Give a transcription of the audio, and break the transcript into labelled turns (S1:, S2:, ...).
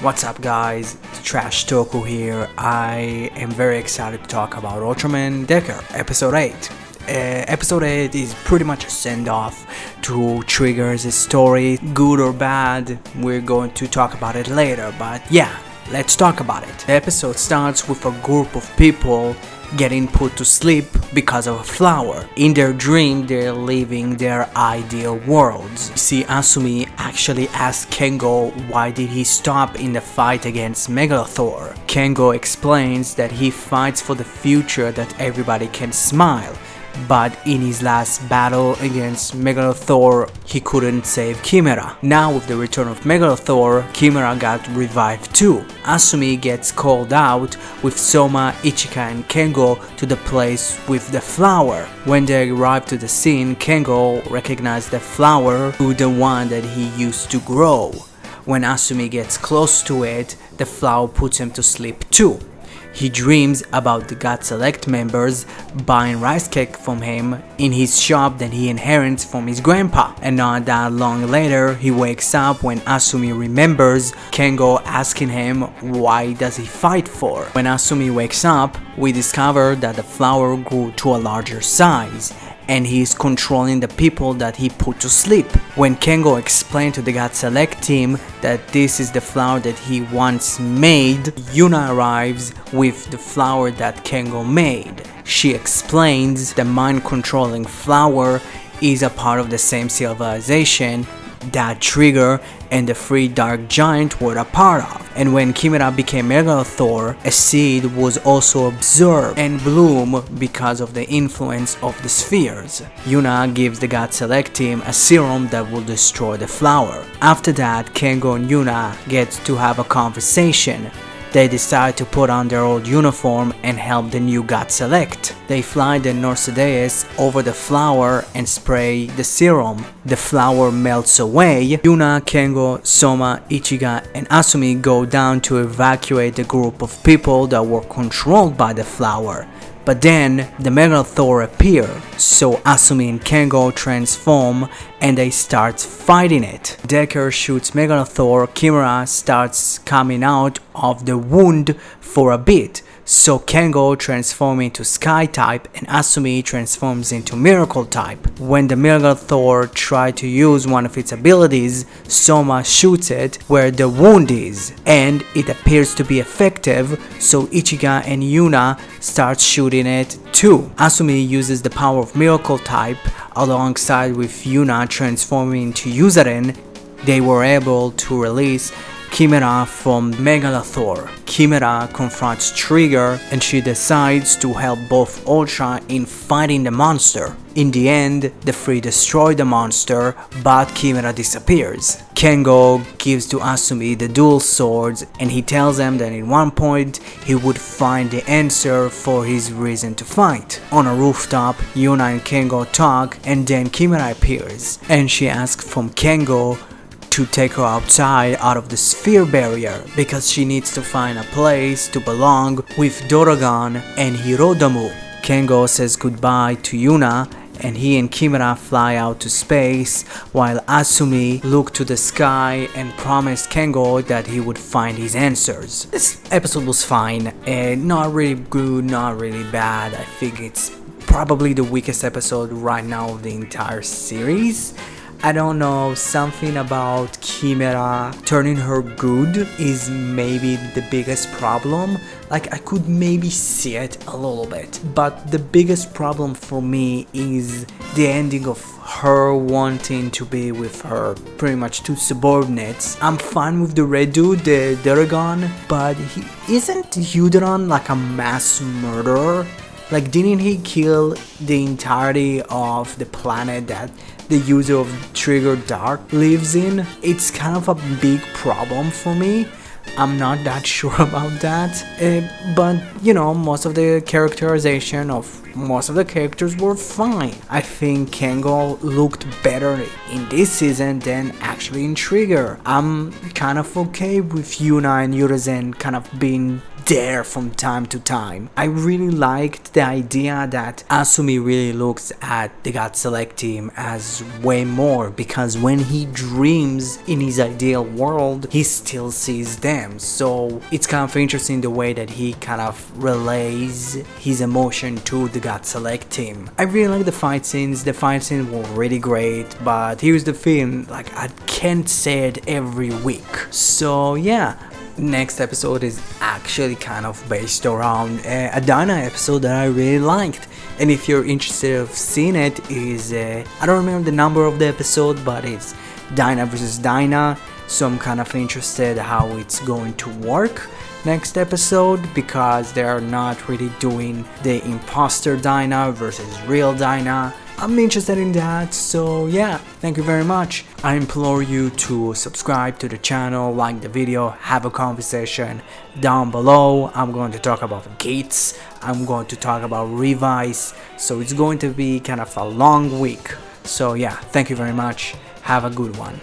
S1: What's up guys, Trash Toku here. I am very excited to talk about Ultraman DECKER Episode 8. Episode 8 is pretty much a send-off to Trigger's story, good or bad. We're going to talk about it later, but yeah, let's talk about it. The episode starts with a group of people getting put to sleep because of a flower. In their dream, they're living their ideal worlds. You see, Asumi actually asks Kengo why did he stop in the fight against Megalothor. Kengo explains that he fights for the future that everybody can smile. But in his last battle against Megalothor, he couldn't save Chimera. Now with the return of Megalothor, Chimera got revived too. Asumi gets called out with Soma, Ichika and Kengo to the place with the flower. When they arrive to the scene, Kengo recognizes the flower to the one that he used to grow. When Asumi gets close to it, the flower puts him to sleep too. He dreams about the God Select members buying rice cake from him in his shop that he inherits from his grandpa. And not that long later, he wakes up when Asumi remembers Kengo asking him why does he fight for. When Asumi wakes up, we discover that the flower grew to a larger size and he is controlling the people that he put to sleep. When Kengo explained to the God Select team that this is the flower that he once made, Yuna arrives with the flower that Kengo made. She explains the mind-controlling flower is a part of the same civilization that Trigger and the three Dark Giants were a part of. And when Chimera became Megalothor, a seed was also observed and bloom because of the influence of the spheres. Yuna gives the God Select team a serum that will destroy the flower. After that, Kengo and Yuna get to have a conversation. They decide to put on their old uniform and help the new God Select. They fly the Norsedeus over the flower and spray the serum. The flower melts away. Yuna, Kengo, Soma, Ichiga and Asumi go down to evacuate the group of people that were controlled by the flower. But then the Megalothor appear, so Asumi and Kengo transform and they start fighting it. Decker shoots Megalothor, Chimera starts coming out of the wound for a bit, so Kengo transforms into Sky type and Asumi transforms into Miracle type. When the Megalothor tries to use one of its abilities, Soma shoots it where the wound is, and it appears to be effective, so Ichiga and Yuna start shooting it too. Asumi uses the power of Miracle type alongside with Yuna transforming into Yuzaren. They were able to release Chimera from Megalothor. Chimera confronts Trigger and she decides to help both Ultra in fighting the monster. In the end, the three destroy the monster, but Chimera disappears. Kengo gives to Asumi the dual swords and he tells them that at one point he would find the answer for his reason to fight. On a rooftop, Yuna and Kengo talk and then Chimera appears and she asks from Kengo to take her outside out of the sphere barrier because she needs to find a place to belong with Doragon and Hirodamu. Kengo says goodbye to Yuna and he and Chimera fly out to space while Asumi looked to the sky and promised Kengo that he would find his answers. This episode was fine, not really good, not really bad. I think it's probably the weakest episode right now of the entire series. I don't know, something about Chimera turning her good is maybe the biggest problem. Like, I could maybe see it a little bit, but the biggest problem for me is the ending of her wanting to be with her pretty much two subordinates. I'm fine with the red dude, the Doragon, but isn't Yudaron like a mass murderer? Like, didn't he kill the entirety of the planet that the user of Trigger Dark lives in? It's kind of a big problem for me. I'm not that sure about that, but you know, most of the characterization of most of the characters were fine. I think Kengo looked better in this season than actually in Trigger. I'm kind of okay with Yuna and Urizen kind of being there from time to time. I really liked the idea that Asumi really looks at the God Select team as way more, because when he dreams in his ideal world, he still sees them. So it's kind of interesting the way that he kind of relays his emotion to the God Select team. I really like the fight scenes. The fight scenes were really great, but here's the thing, like, I can't say it every week. So yeah, next episode is actually kind of based around a Dyna episode that I really liked. And if you're interested of seeing it, is I don't remember the number of the episode, but it's Dyna versus Dyna. So I'm kind of interested how it's going to work next episode, because they're not really doing the imposter Dyna versus real Dyna. I'm interested in that, so yeah, thank you very much. I implore you to subscribe to the channel, like the video, have a conversation down below. I'm going to talk about gates, I'm going to talk about revise, so it's going to be kind of a long week. So yeah, thank you very much, have a good one.